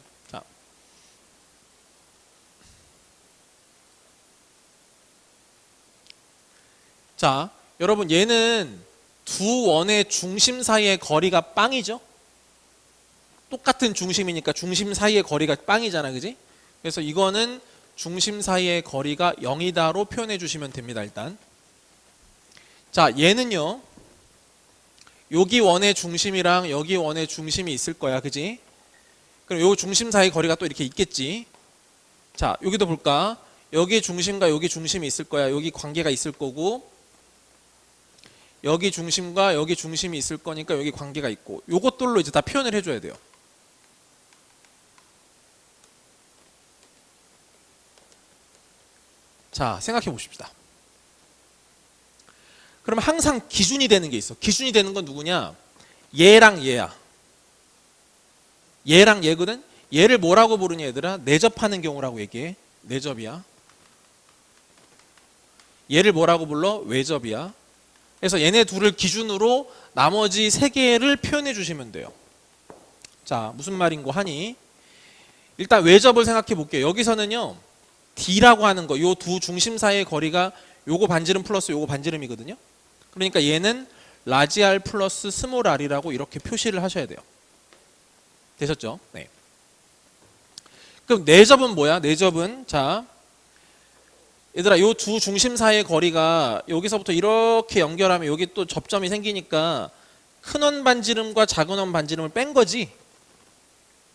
자, 여러분 얘는 두 원의 중심 사이의 거리가 빵이죠? 똑같은 중심이니까 중심 사이의 거리가 빵이잖아, 그지? 그래서 이거는 중심 사이의 거리가 0이다로 표현해 주시면 됩니다, 일단. 자, 얘는요, 여기 원의 중심이랑 여기 원의 중심이 있을 거야, 그지? 그럼 요 중심 사이 거리가 또 이렇게 있겠지. 자, 여기도 볼까? 여기 중심과 여기 중심이 있을 거야. 여기 관계가 있을 거고, 여기 중심과 여기 중심이 있을 거니까 여기 관계가 있고, 요것들로 이제 다 표현을 해줘야 돼요. 자, 생각해 보십시다. 그럼 항상 기준이 되는 게 있어. 기준이 되는 건 누구냐? 얘랑 얘야. 얘랑 얘거든. 얘를 뭐라고 부르냐 얘들아? 내접하는 경우라고 얘기해. 내접이야. 얘를 뭐라고 불러? 외접이야. 그래서 얘네 둘을 기준으로 나머지 세 개를 표현해 주시면 돼요. 자, 무슨 말인고 하니? 일단 외접을 생각해 볼게요. 여기서는요, D라고 하는 거, 요 두 중심 사이의 거리가 요거 반지름 플러스 요거 반지름이거든요. 그러니까 얘는 라지 R 플러스 스몰 r이라고 이렇게 표시를 하셔야 돼요. 되셨죠? 네. 그럼 내접은 뭐야? 내접은, 자, 얘들아, 요 두 중심 사이의 거리가 여기서부터 이렇게 연결하면 여기 또 접점이 생기니까 큰 원 반지름과 작은 원 반지름을 뺀 거지.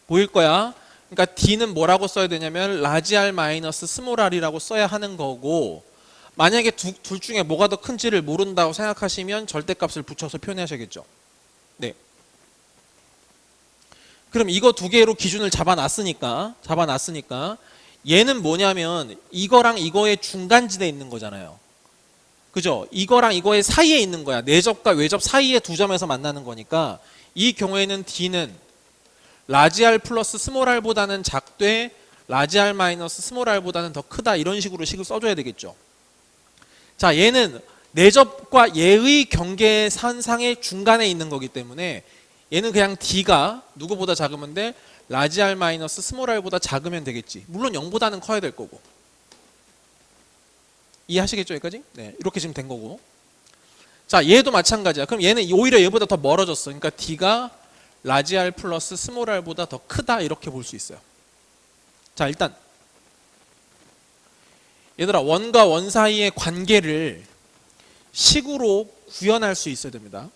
보일 거야. 그러니까 D는 뭐라고 써야 되냐면 라지 R 마이너스 스몰 r이라고 써야 하는 거고, 만약에 둘 중에 뭐가 더 큰지를 모른다고 생각하시면 절대값을 붙여서 표현하셔야겠죠. 네. 그럼 이거 두 개로 기준을 잡아놨으니까 얘는 뭐냐면 이거랑 이거의 중간지대에 있는 거잖아요. 그죠? 이거랑 이거의 사이에 있는 거야. 내접과 외접 사이에 두 점에서 만나는 거니까 이 경우에는 D는 라지 R 플러스 스몰 r보다는 작되 라지 R 마이너스 스몰 r보다는 더 크다, 이런 식으로 식을 써줘야 되겠죠. 자, 얘는 내접과 얘의 경계 산상의 중간에 있는 거기 때문에 얘는 그냥 D가 누구보다 작으면 돼? 라지 R 마이너스 스몰 r보다 작으면 되겠지. 물론 0보다는 커야 될 거고. 이해하시겠죠 여기까지? 네, 이렇게 지금 된 거고. 자, 얘도 마찬가지야. 그럼 얘는 오히려 얘보다 더 멀어졌어. 그러니까 D가 라지 R 플러스 스몰 r보다 더 크다, 이렇게 볼 수 있어요. 자, 일단 얘들아, 원과 원 사이의 관계를 식으로 구현할 수 있어야 됩니다.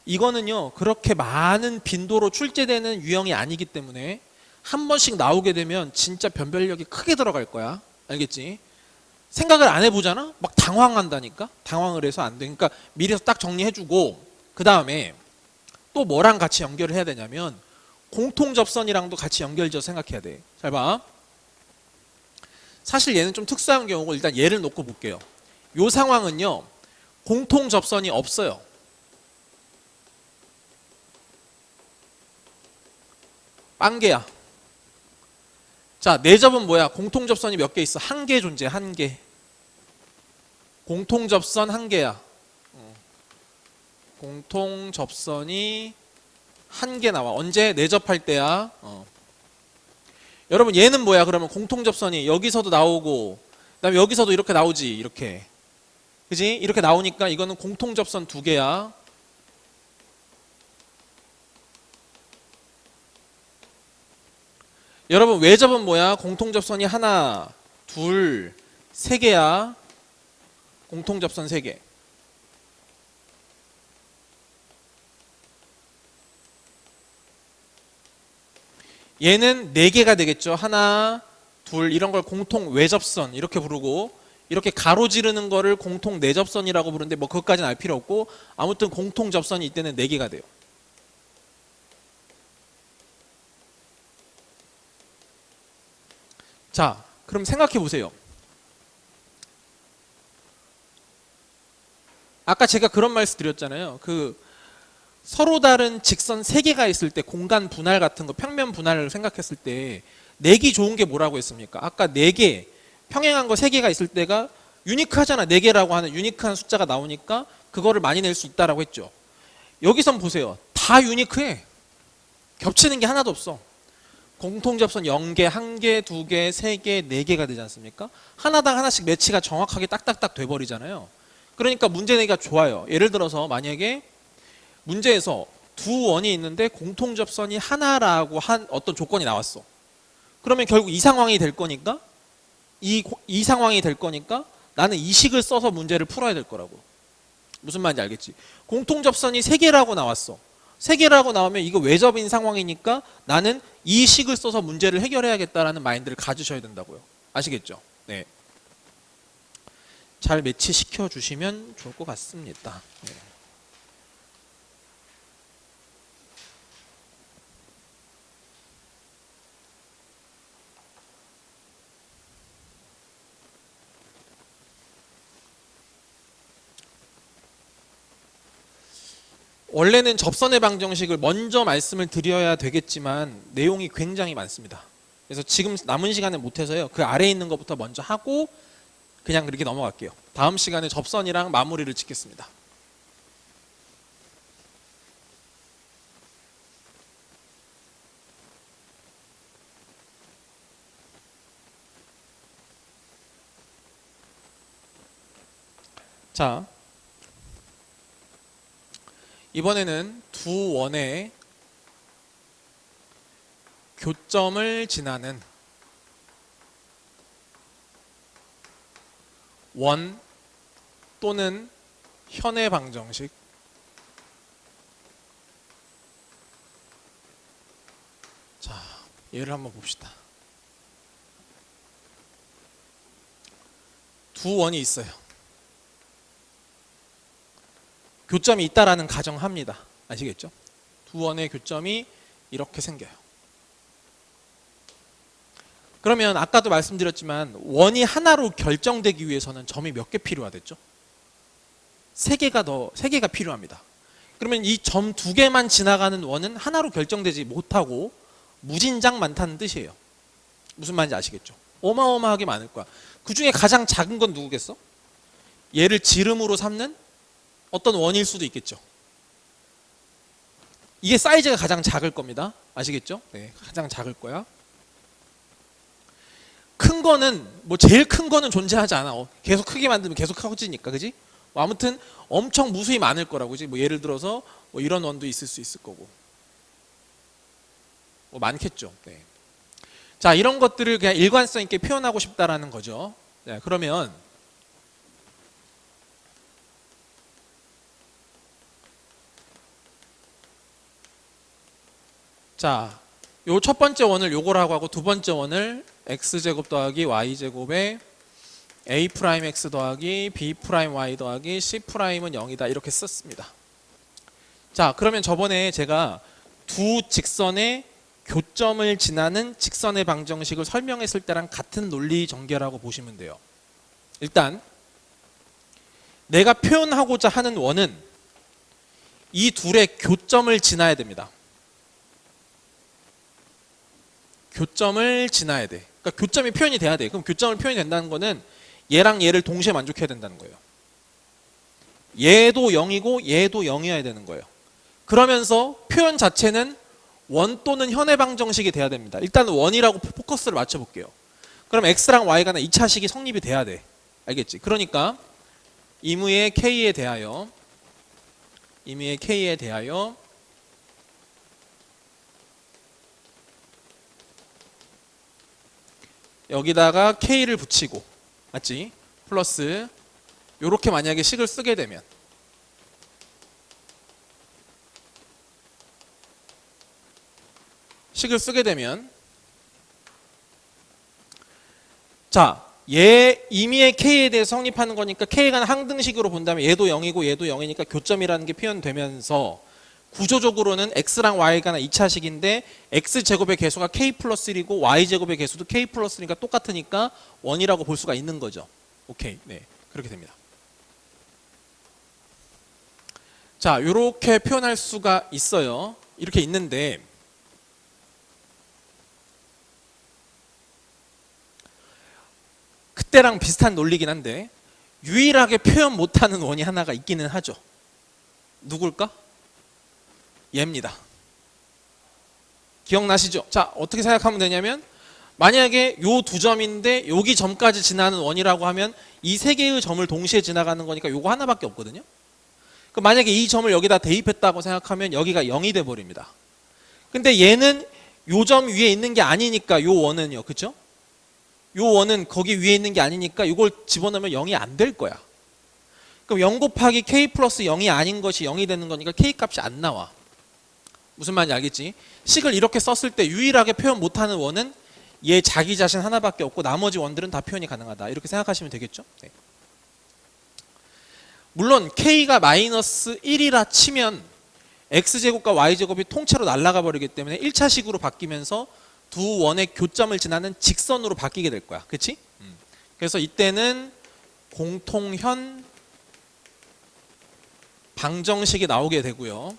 이거는요, 그렇게 많은 빈도로 출제되는 유형이 아니기 때문에 한 번씩 나오게 되면 진짜 변별력이 크게 들어갈 거야. 알겠지? 생각을 안 해보잖아? 막 당황한다니까? 당황을 해서 안 돼. 그러니까 미리서 딱 정리해주고, 그 다음에 또 뭐랑 같이 연결을 해야 되냐면 공통접선이랑도 같이 연결지어 생각해야 돼. 잘 봐. 사실 얘는 좀 특수한 경우고, 일단 얘를 놓고 볼게요. 이 상황은요, 공통접선이 없어요. 빵개야. 자, 내접은 뭐야? 공통접선이 몇 개 있어? 한 개 존재, 한 개. 공통접선 한 개야. 공통접선이 한 개 나와. 언제? 내접할 때야. 여러분, 얘는 뭐야? 그러면 공통접선이 여기서도 나오고, 그다음에 여기서도 이렇게 나오지. 이렇게. 그지? 이렇게 나오니까 이거는 공통접선 두 개야. 여러분, 외접은 뭐야? 공통접선이 하나, 둘, 세 개야. 공통접선 세 개. 얘는 네 개가 되겠죠. 하나, 둘, 이런 걸 공통 외접선 이렇게 부르고, 이렇게 가로지르는 거를 공통 내접선이라고 부르는데 뭐 그것까지는 알 필요 없고, 아무튼 공통 접선이 이때는 네 개가 돼요. 자, 그럼 생각해 보세요. 아까 제가 그런 말씀 드렸잖아요. 서로 다른 직선 세 개가 있을 때 공간 분할 같은 거, 평면 분할을 생각했을 때 내기 좋은 게 뭐라고 했습니까? 아까 네 개, 평행한 거 세 개가 있을 때가 유니크하잖아. 네 개라고 하는 유니크한 숫자가 나오니까 그거를 많이 낼 수 있다라고 했죠. 여기선 보세요. 다 유니크해. 겹치는 게 하나도 없어. 공통접선 0개, 1개, 2개, 3개, 4개가 되지 않습니까? 하나당 하나씩 매치가 정확하게 딱딱딱 돼버리잖아요. 그러니까 문제 내기가 좋아요. 예를 들어서 만약에 문제에서 두 원이 있는데 공통접선이 하나라고 한 어떤 조건이 나왔어. 그러면 결국 이 상황이 될 거니까 이 상황이 될 거니까 나는 이 식을 써서 문제를 풀어야 될 거라고. 무슨 말인지 알겠지? 공통접선이 3개라고 나왔어. 3개라고 나오면 이거 외접인 상황이니까 나는 이 식을 써서 문제를 해결해야겠다라는 마인드를 가지셔야 된다고요. 아시겠죠? 네. 잘 매치시켜 주시면 좋을 것 같습니다. 네. 원래는 접선의 방정식을 먼저 말씀을 드려야 되겠지만 내용이 굉장히 많습니다. 그래서 지금 남은 시간에 못해서요. 그 아래에 있는 것부터 먼저 하고 그냥 그렇게 넘어갈게요. 다음 시간에 접선이랑 마무리를 짓겠습니다. 자, 이번에는 두 원의 교점을 지나는 원 또는 현의 방정식, 자, 얘를 한번 봅시다. 두 원이 있어요. 교점이 있다라는 가정합니다. 아시겠죠? 두 원의 교점이 이렇게 생겨요. 그러면 아까도 말씀드렸지만 원이 하나로 결정되기 위해서는 점이 몇 개 필요하겠죠? 세 개가 필요합니다. 그러면 이 점 두 개만 지나가는 원은 하나로 결정되지 못하고 무진장 많다는 뜻이에요. 무슨 말인지 아시겠죠? 어마어마하게 많을 거야. 그 중에 가장 작은 건 누구겠어? 얘를 지름으로 삼는 어떤 원일 수도 있겠죠. 이게 사이즈가 가장 작을 겁니다. 아시겠죠? 네, 가장 작을 거야. 큰 거는 제일 큰 거는 존재하지 않아. 계속 크게 만들면 계속 커지니까, 그지? 아무튼 엄청 무수히 많을 거라고, 그지? 예를 들어서 이런 원도 있을 수 있을 거고, 많겠죠. 네. 자, 이런 것들을 그냥 일관성 있게 표현하고 싶다라는 거죠. 네, 그러면 자, 요 첫 번째 원을 요거라고 하고 두 번째 원을 x제곱 더하기 y제곱에 a 프라임 x 더하기 b 프라임 y 더하기 c 프라임은 0이다 이렇게 썼습니다. 자, 그러면 저번에 제가 두 직선의 교점을 지나는 직선의 방정식을 설명했을 때랑 같은 논리 전개라고 보시면 돼요. 일단 내가 표현하고자 하는 원은 이 둘의 교점을 지나야 됩니다. 교점을 지나야 돼. 그러니까 교점이 표현이 돼야 돼. 그럼 교점을 표현이 된다는 거는 얘랑 얘를 동시에 만족해야 된다는 거예요. 얘도 0이고 얘도 0이어야 되는 거예요. 그러면서 표현 자체는 원 또는 현의 방정식이 돼야 됩니다. 일단 원이라고 포커스를 맞춰볼게요. 그럼 x랑 y가 2차식이 성립이 돼야 돼. 알겠지? 그러니까 임의의 k에 대하여 여기다가 k를 붙이고, 맞지? 플러스 요렇게 만약에 식을 쓰게 되면 자, 얘 임의의 k에 대해 성립하는 거니까 k가 항등식으로 본다면 얘도 0이고 얘도 0이니까 교점이라는 게 표현되면서 구조적으로는 x랑 y가 2차식인데 x제곱의 개수가 k 플러스 1이고 y제곱의 개수도 k 플러스 1이니까 똑같으니까 원이라고 볼 수가 있는 거죠. 오케이, 네, 그렇게 됩니다. 자, 이렇게 표현할 수가 있어요. 이렇게 있는데 그때랑 비슷한 논리긴 한데 유일하게 표현 못하는 원이 하나가 있기는 하죠. 누굴까? 얘입니다. 기억나시죠? 자, 어떻게 생각하면 되냐면 만약에 요 두 점인데 여기 점까지 지나는 원이라고 하면 이 세 개의 점을 동시에 지나가는 거니까 요거 하나밖에 없거든요. 그럼 만약에 이 점을 여기다 대입했다고 생각하면 여기가 0이 돼 버립니다. 근데 얘는 요 점 위에 있는 게 아니니까 요 원은요, 그쵸? 요 원은 거기 위에 있는 게 아니니까 이걸 집어넣으면 0이 안 될 거야. 그럼 0 곱하기 k 플러스 0이 아닌 것이 0이 되는 거니까 k 값이 안 나와. 무슨 말인지 알겠지? 식을 이렇게 썼을 때 유일하게 표현 못하는 원은 얘 자기 자신 하나밖에 없고 나머지 원들은 다 표현이 가능하다. 이렇게 생각하시면 되겠죠? 네. 물론 k가 마이너스 1이라 치면 x제곱과 y제곱이 통째로 날아가 버리기 때문에 1차식으로 바뀌면서 두 원의 교점을 지나는 직선으로 바뀌게 될 거야. 그치? 그래서 이때는 공통현 방정식이 나오게 되고요.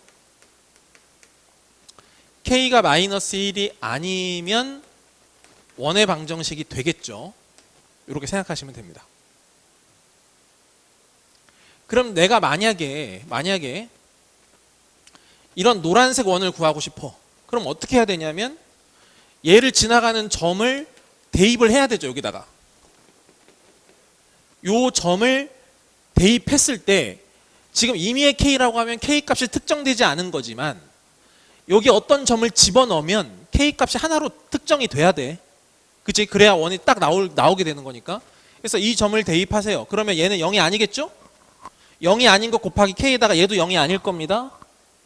k가 마이너스 1이 아니면 원의 방정식이 되겠죠. 이렇게 생각하시면 됩니다. 그럼 내가 만약에 이런 노란색 원을 구하고 싶어. 그럼 어떻게 해야 되냐면 얘를 지나가는 점을 대입을 해야 되죠. 여기다가 요 점을 대입했을 때 지금 임의의 k라고 하면 k 값이 특정되지 않은 거지만 여기 어떤 점을 집어넣으면 k 값이 하나로 특정이 돼야 돼. 그치? 그래야 원이 딱 나오게 되는 거니까. 그래서 이 점을 대입하세요. 그러면 얘는 0이 아니겠죠? 0이 아닌 것 곱하기 k에다가 얘도 0이 아닐 겁니다.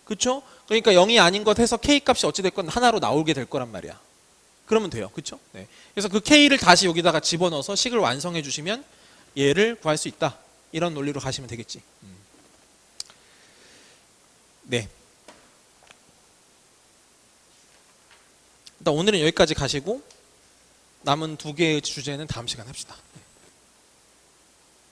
그쵸? 그러니까 0이 아닌 것 해서 k 값이 어찌됐건 하나로 나오게 될 거란 말이야. 그러면 돼요. 그쵸? 네. 그래서 그 k를 다시 여기다가 집어넣어서 식을 완성해 주시면 얘를 구할 수 있다. 이런 논리로 가시면 되겠지. 네. 일단 오늘은 여기까지 가시고 남은 두 개의 주제는 다음 시간에 합시다.